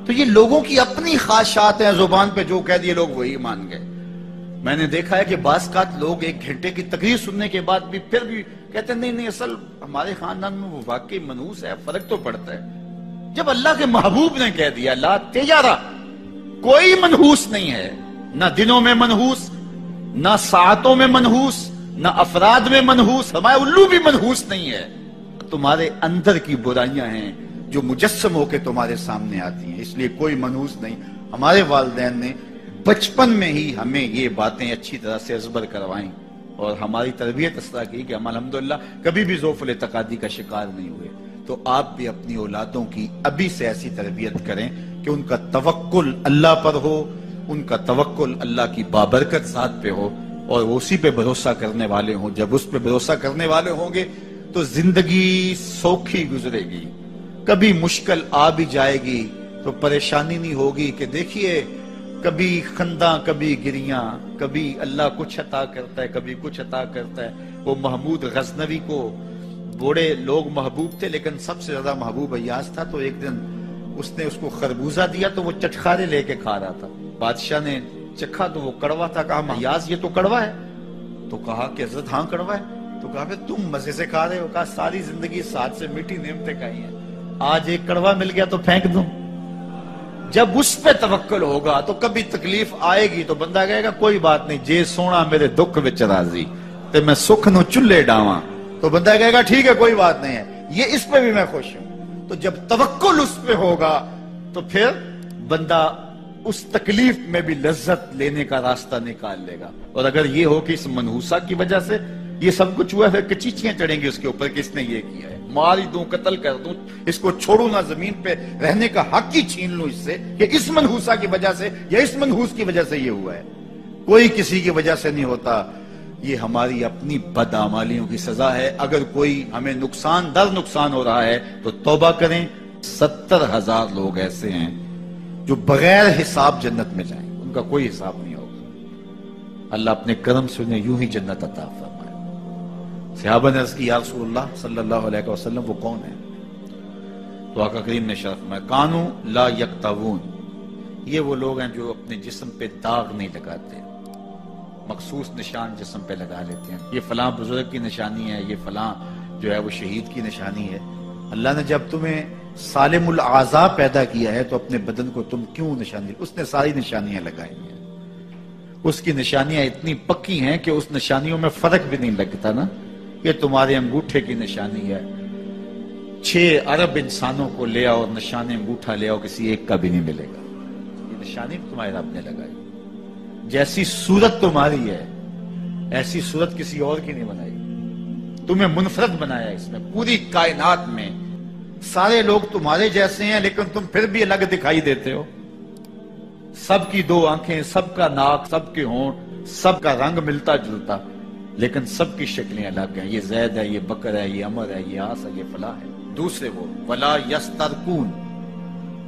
تو یہ لوگوں کی اپنی خواہشات ہیں، زبان پہ جو کہہ دیے لوگ وہی مان گئے۔ میں نے دیکھا ہے کہ بعض اوقات لوگ 1 گھنٹے کی تقریر سننے کے بعد بھی پھر بھی کہتے ہیں نہیں اصل ہمارے خاندان میں وہ واقعی منحوس ہے، فرق تو پڑتا ہے۔ جب اللہ کے محبوب نے کہہ دیا لا تیارہ، کوئی منحوس نہیں ہے، نہ دنوں میں منحوس، نہ ساعتوں میں منحوس، نہ افراد میں منحوس، ہمارے الو بھی منحوس نہیں ہے۔ تمہارے اندر کی برائیاں ہیں جو مجسم ہو کے تمہارے سامنے آتی ہیں، اس لیے کوئی منحوس نہیں۔ ہمارے والدین نے بچپن میں ہی ہمیں یہ باتیں اچھی طرح سے ازبر کروائیں اور ہماری تربیت اس طرح کی کہ ہم الحمدللہ کبھی بھی ذوف الاعتقادی کا شکار نہیں ہوئے۔ تو آپ بھی اپنی اولادوں کی ابھی سے ایسی تربیت کریں کہ ان کا توکل اللہ پر ہو، ان کا توکل اللہ کی بابرکت ذات پہ ہو اور وہ اسی پہ بھروسہ کرنے والے ہوں۔ جب اس پہ بھروسہ کرنے والے ہوں گے تو زندگی سوکھی گزرے گی، کبھی مشکل آ بھی جائے گی تو پریشانی نہیں ہوگی کہ دیکھیے کبھی خنداں کبھی گریاں، کبھی اللہ کچھ عطا کرتا ہے کبھی کچھ عطا کرتا ہے۔ وہ محمود غزنوی کو بوڑھے لوگ محبوب تھے لیکن سب سے زیادہ محبوب ایاز تھا، تو ایک دن اس نے اس کو خربوزہ دیا تو وہ چٹخارے لے کے کھا رہا تھا۔ بادشاہ نے چکھا تو وہ کڑوا تھا، کہا ایاز یہ تو کڑوا ہے، تو کہا کہ حضرت ہاں کڑوا ہے، تو کہا پھر تم مزے سے کھا رہے ہو، کہا ساری زندگی ساتھ سے میٹھی نعمتیں کھائی ہیں، آج ایک کڑوا مل گیا تو پھینک دوں۔ جب اس پہ توکل ہوگا تو کبھی تکلیف آئے گی تو بندہ کہے گا کوئی بات نہیں، جے سونا میرے دکھ وچ راضی تے میں سکھ نو چلے ڈاواں، تو بندہ کہے گا ٹھیک ہے کوئی بات نہیں ہے، یہ اس پہ بھی میں خوش ہوں۔ تو جب توکل اس پہ ہوگا تو پھر بندہ اس تکلیف میں بھی لذت لینے کا راستہ نکال لے گا۔ اور اگر یہ ہو کہ اس منحوسہ کی وجہ سے یہ سب کچھ ہوا ہے، کچیچیاں چڑھیں گی اس کے اوپر کہ اس نے یہ کیا ہے، مار دوں قتل کر دوں، اس کو چھوڑوں نہ، زمین پہ رہنے کا حق ہی چھین لوں اس سے کہ اس منحوسہ کی وجہ سے یا اس منحوس کی وجہ سے یہ ہوا ہے۔ کوئی کسی کی وجہ سے نہیں ہوتا، یہ ہماری اپنی بدعمالیوں کی سزا ہے۔ اگر کوئی ہمیں نقصان در نقصان ہو رہا ہے تو توبہ کریں۔ 70,000 لوگ ایسے ہیں جو بغیر حساب جنت میں جائیں، ان کا کوئی حساب نہیں ہوگا۔ اللہ اپنے کرم سے انہیں یوں ہی جنت عطا فرمائے۔ صحابہ نے عرض کی یا رسول اللہ صلی اللہ علیہ وسلم وہ کون ہے؟ تو آقا کریم نے شرف میں کانو لا یکتوون، یہ وہ لوگ ہیں جو اپنے جسم پہ داغ نہیں لگاتے، مخصوص نشان جسم پہ لگا لیتے ہیں، یہ فلاں بزرگ کی نشانی ہے، یہ فلاں جو ہے وہ شہید کی نشانی ہے۔ اللہ نے جب تمہیں سالم الاعضاء پیدا کیا ہے تو اپنے بدن کو تم کیوں نشانی، اس نے ساری نشانیاں لگائی ہیں، اس کی نشانیاں اتنی پکی ہیں کہ اس نشانیوں میں فرق بھی نہیں لگتا نا۔ یہ تمہارے انگوٹھے کی نشانی ہے، 6 ارب انسانوں کو لے آؤ اور نشان انگوٹھا لے آؤ، کسی ایک کا بھی نہیں ملے گا۔ یہ نشانی تمہارے رب نے لگائی۔ جیسی صورت تمہاری ہے ایسی صورت کسی اور کی نہیں بنائی، تمہیں منفرد بنایا اس میں، پوری کائنات میں سارے لوگ تمہارے جیسے ہیں لیکن تم پھر بھی الگ دکھائی دیتے ہو۔ سب کی 2 آنکھیں، سب کا ناک، سب کے ہونٹ، سب کا رنگ ملتا جلتا، لیکن سب کی شکلیں الگ ہیں۔ یہ زید ہے، یہ بکر ہے، یہ عمر ہے، یہ آس ہے، یہ فلاں ہے۔ دوسرے وہ ولا یسترقون،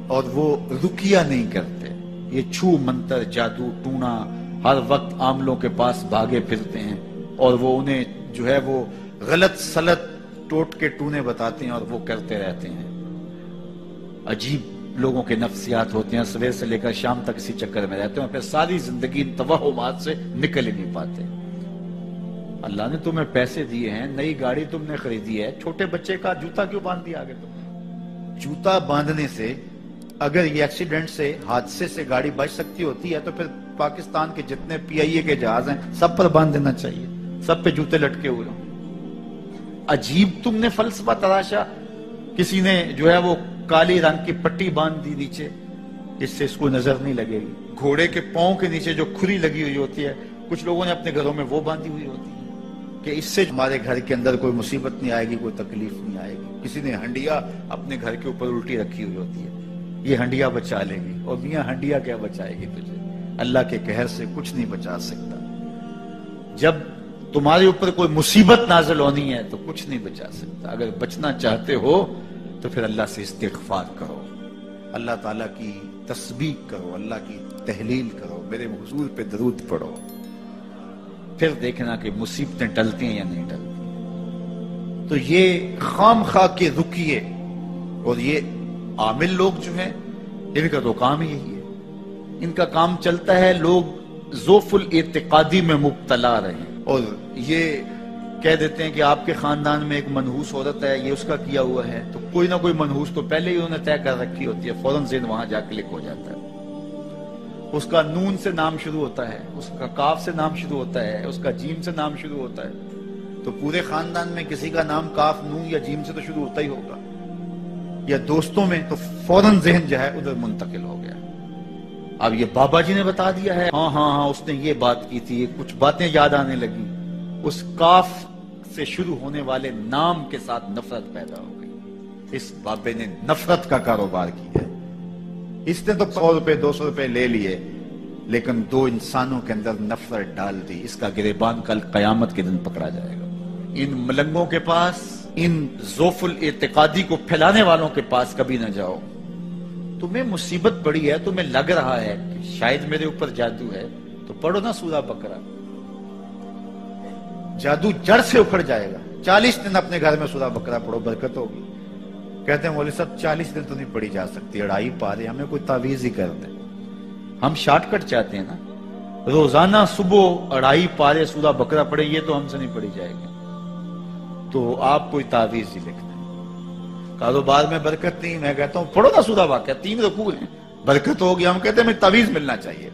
اور وہ رکیہ نہیں کرتے، یہ چھو منتر جادو ٹونا ہر وقت عاملوں کے پاس بھاگے پھرتے ہیں اور وہ انہیں جو ہے وہ غلط سلط ٹوٹ کے ٹونے بتاتے ہیں اور وہ کرتے رہتے ہیں۔ عجیب لوگوں کے نفسیات ہوتے ہیں، صبح سے لے کر شام تک اسی چکر میں رہتے ہیں اور پھر ساری زندگی توہمات سے نکل ہی نہیں پاتے۔ اللہ نے تمہیں پیسے دیے ہیں، نئی گاڑی تم نے خریدی ہے، چھوٹے بچے کا جوتا کیوں باندھ دیا آگے تم نے؟ جوتا باندھنے سے اگر یہ ایکسیڈنٹ سے، حادثے سے گاڑی بچ سکتی ہوتی ہے تو پھر پاکستان کے جتنے PIA کے جہاز ہیں سب پر باندھ دینا چاہیے، سب پہ جوتے لٹکے ہوئے ہوں۔ عجیب تم نے فلسفہ تراشا، کسی نے جو ہے وہ کالی رنگ کی پٹی باندھ دی نیچے، اس سے اس کو نظر نہیں لگے گی۔ گھوڑے کے پاؤں کے نیچے جو کھری لگی ہوئی ہوتی ہے، کچھ لوگوں نے اپنے گھروں میں وہ باندھی ہوئی ہوتی ہے کہ اس سے ہمارے گھر کے اندر کوئی مصیبت نہیں آئے گی، کوئی تکلیف نہیں آئے گی۔ کسی نے ہنڈیا اپنے گھر کے اوپر الٹی رکھی ہوئی ہوتی ہے، یہ ہنڈیا بچا لے گی، اور میاں ہنڈیا کیا بچائے گی تجھے؟ اللہ کے قہر سے کچھ نہیں بچا سکتا۔ جب تمہارے اوپر کوئی مصیبت نازل ہونی ہے تو کچھ نہیں بچا سکتا۔ اگر بچنا چاہتے ہو تو پھر اللہ سے استغفار کرو، اللہ تعالیٰ کی تسبیح کرو، اللہ کی تحلیل کرو، میرے حضور پہ درود پڑھو، پھر دیکھنا کہ مصیبتیں ٹلتی ہیں یا نہیں ٹلتی۔ تو یہ خام خواہ کے رکیے اور یہ عامل لوگ جو ہیں ان کا تو کام ہی یہی ہے. ان کا کام چلتا ہے لوگ ذوف الاعتقادی میں مبتلا رہے اور یہ کہہ دیتے ہیں کہ آپ کے خاندان میں ایک منحوس عورت ہے، یہ اس کا کیا ہوا ہے، تو کوئی نہ کوئی منحوس تو پہلے ہی انہوں نے طے کر رکھی ہوتی ہے، فوراً ذہن وہاں جا کلک ہو جاتا ہے. اس کا نون سے نام شروع ہوتا ہے، اس کا کاف سے نام شروع ہوتا ہے، اس کا جیم سے نام شروع ہوتا ہے، تو پورے خاندان میں کسی کا نام کاف، نون یا جیم سے تو شروع ہوتا ہی ہوگا، یا دوستوں میں، تو فوراً ذہن جو ہے ادھر منتقل ہو گیا. اب یہ بابا جی نے بتا دیا ہے، ہاں اس نے یہ بات کی تھی، کچھ باتیں یاد آنے لگی، اس کاف سے شروع ہونے والے نام کے ساتھ نفرت پیدا ہو گئی. اس بابے نے نفرت کا کاروبار کیا ہے. اس نے تو 100 روپے 200 روپے لے لیے، لیکن دو انسانوں کے اندر نفرت ڈال دی. اس کا گریبان کل قیامت کے دن پکڑا جائے گا. ان ملنگوں کے پاس، ان ذوف الاعتقادی کو پھیلانے والوں کے پاس کبھی نہ جاؤ. تمہیں مصیبت پڑی ہے، تمہیں لگ رہا ہے کہ شاید میرے اوپر جادو ہے، تو پڑھو نا سورہ بقرہ، جادو جڑ سے اکھڑ جائے گا. 40 دن اپنے گھر میں سورہ بقرہ پڑھو، برکت ہوگی. کہتے ہیں مولوی صاحب 40 دن تو نہیں پڑھی جا سکتی، 2.5 پارے، ہمیں کوئی تعویذ ہی کر دیں. ہم شارٹ کٹ چاہتے ہیں نا، روزانہ صبح 2.5 پارے سورہ بقرہ پڑھے، یہ تو ہم سے نہیں پڑھی جائے گی. تو آپ کوئی تعویذ ہی لکھ دیں. کاروبار میں برکت نہیں، میں کہتا ہوں پڑھو نا سورہ واقعہ، 3 رکوع ہیں، برکت ہوگی. ہم کہتے ہیں ہمیں تعویذ ملنا چاہیے،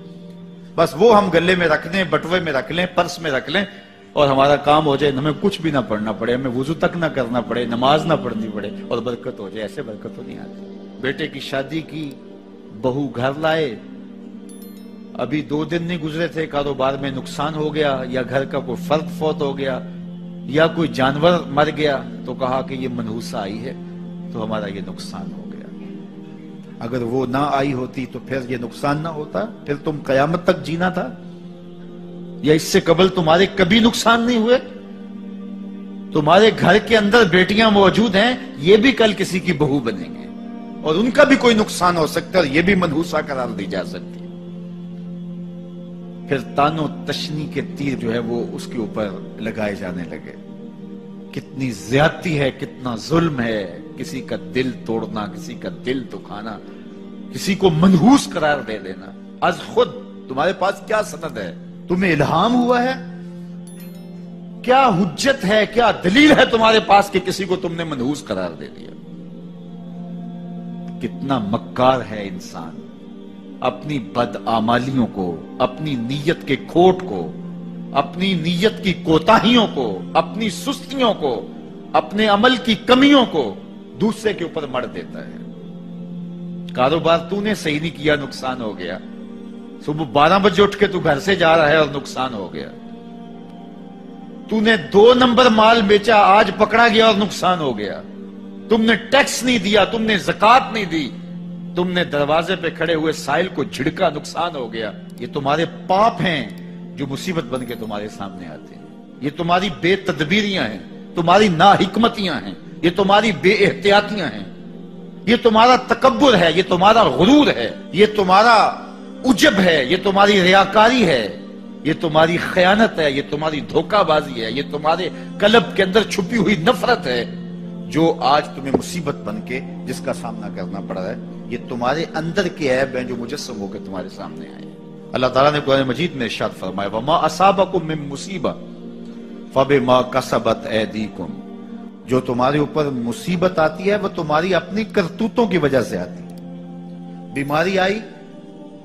بس وہ ہم گلے میں رکھ لیں، بٹوے میں رکھ لیں، پرس میں رکھ لیں، اور ہمارا کام ہو جائے، ہمیں کچھ بھی نہ پڑھنا پڑے، ہمیں وضو تک نہ کرنا پڑے، نماز نہ پڑھنی پڑے، اور برکت ہو جائے. ایسے برکت تو نہیں آتی. بیٹے کی شادی کی، بہو گھر لائے، ابھی 2 دن نہیں گزرے تھے، کاروبار میں نقصان ہو گیا، یا گھر کا کوئی فرد فوت ہو گیا، یا کوئی جانور مر گیا، تو کہا کہ یہ منحوسہ آئی ہے تو ہمارا یہ نقصان ہو گیا. اگر وہ نہ آئی ہوتی تو پھر یہ نقصان نہ ہوتا، پھر تم قیامت تک جینا تھا، یا اس سے قبل تمہارے کبھی نقصان نہیں ہوئے. تمہارے گھر کے اندر بیٹیاں موجود ہیں، یہ بھی کل کسی کی بہو بنیں گے، اور ان کا بھی کوئی نقصان ہو سکتا ہے، اور یہ بھی منحوسہ قرار دی جا سکتی ہے. پھر تانو تشنی کے تیر جو ہے وہ اس کے اوپر لگائے جانے لگے. کتنی زیادتی ہے، کتنا ظلم ہے، کسی کا دل توڑنا، کسی کا دل دکھانا، کسی کو منحوس قرار دے دینا. از خود تمہارے پاس کیا سند ہے؟ تمہیں الہام ہوا ہے؟ کیا حجت ہے، کیا دلیل ہے تمہارے پاس کہ کسی کو تم نے منحوس قرار دے دیا؟ کتنا مکار ہے انسان، اپنی بدعمالیوں کو، اپنی نیت کے کھوٹ کو، اپنی نیت کی کوتاہیوں کو، اپنی سستیوں کو، اپنے عمل کی کمیوں کو دوسرے کے اوپر مڑ دیتا ہے. کاروبار تو نے صحیح نہیں کیا، نقصان ہو گیا. صبح 12 بجے اٹھ کے تو گھر سے جا رہا ہے اور نقصان ہو گیا. تو نے 2 نمبر مال بیچا، آج پکڑا گیا اور نقصان ہو گیا. تم نے ٹیکس نہیں دیا، تم نے زکات نہیں دی، تم نے دروازے پہ کھڑے ہوئے سائل کو جھڑکا، نقصان ہو گیا. یہ تمہارے پاپ ہیں جو مصیبت بن کے تمہارے سامنے آتے ہیں. یہ تمہاری بے تدبیریاں ہیں، تمہاری ناحکمتیاں ہیں، یہ تمہاری بے احتیاطیاں ہیں، یہ تمہارا تکبر ہے، یہ تمہارا غرور ہے، یہ تمہارا عجب ہے، یہ تمہاری ریاکاری ہے، یہ تمہاری خیانت ہے، یہ تمہاری دھوکہ بازی ہے، یہ تمہارے قلب کے اندر چھپی ہوئی نفرت ہے جو آج تمہیں مصیبت بن کے جس کا سامنا کرنا پڑ رہا ہے. یہ تمہارے اندر کے عیب ہیں جو مجسم ہو کے تمہارے سامنے آئے. اللہ تعالیٰ نے قرآن مجید میں ارشاد فرمایا وَمَا أَصَابَكُم مِّن مُّصِيبَةٍ فَبِمَا كَسَبَتْ أَيْدِيكُمْ. جو تمہارے اوپر مصیبت آتی ہے وہ تمہاری اپنی کرتوتوں کی وجہ سے آتی ہے. بیماری آئی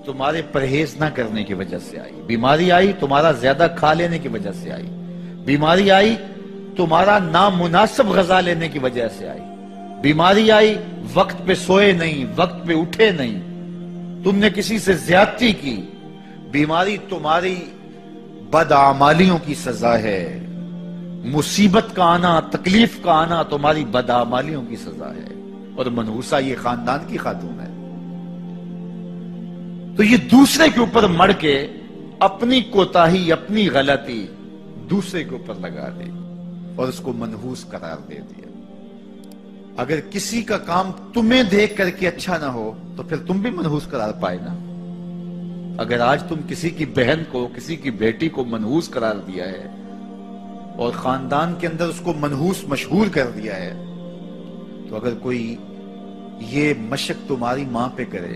تمہارے پرہیز نہ کرنے کی وجہ سے آئی. بیماری آئی تمہارا زیادہ کھا لینے کی وجہ سے آئی. بیماری آئی تمہارا نامناسب غذا لینے کی وجہ سے آئی. بیماری آئی وقت پہ سوئے نہیں، وقت پہ اٹھے نہیں، تم نے کسی سے زیادتی کی. بیماری تمہاری بدعمالیوں کی سزا ہے. مصیبت کا آنا، تکلیف کا آنا تمہاری بدعمالیوں کی سزا ہے. اور منحوسہ یہ خاندان کی خاتون ہے. تو یہ دوسرے کے اوپر مڑ کے اپنی کوتاہی، اپنی غلطی دوسرے کے اوپر لگا دی اور اس کو منحوس قرار دے دیا. اگر کسی کا کام تمہیں دیکھ کر کے اچھا نہ ہو تو پھر تم بھی منحوس قرار پائے نا. اگر آج تم کسی کی بہن کو، کسی کی بیٹی کو منحوس قرار دیا ہے اور خاندان کے اندر اس کو منحوس مشہور کر دیا ہے، تو اگر کوئی یہ مشق تمہاری ماں پہ کرے،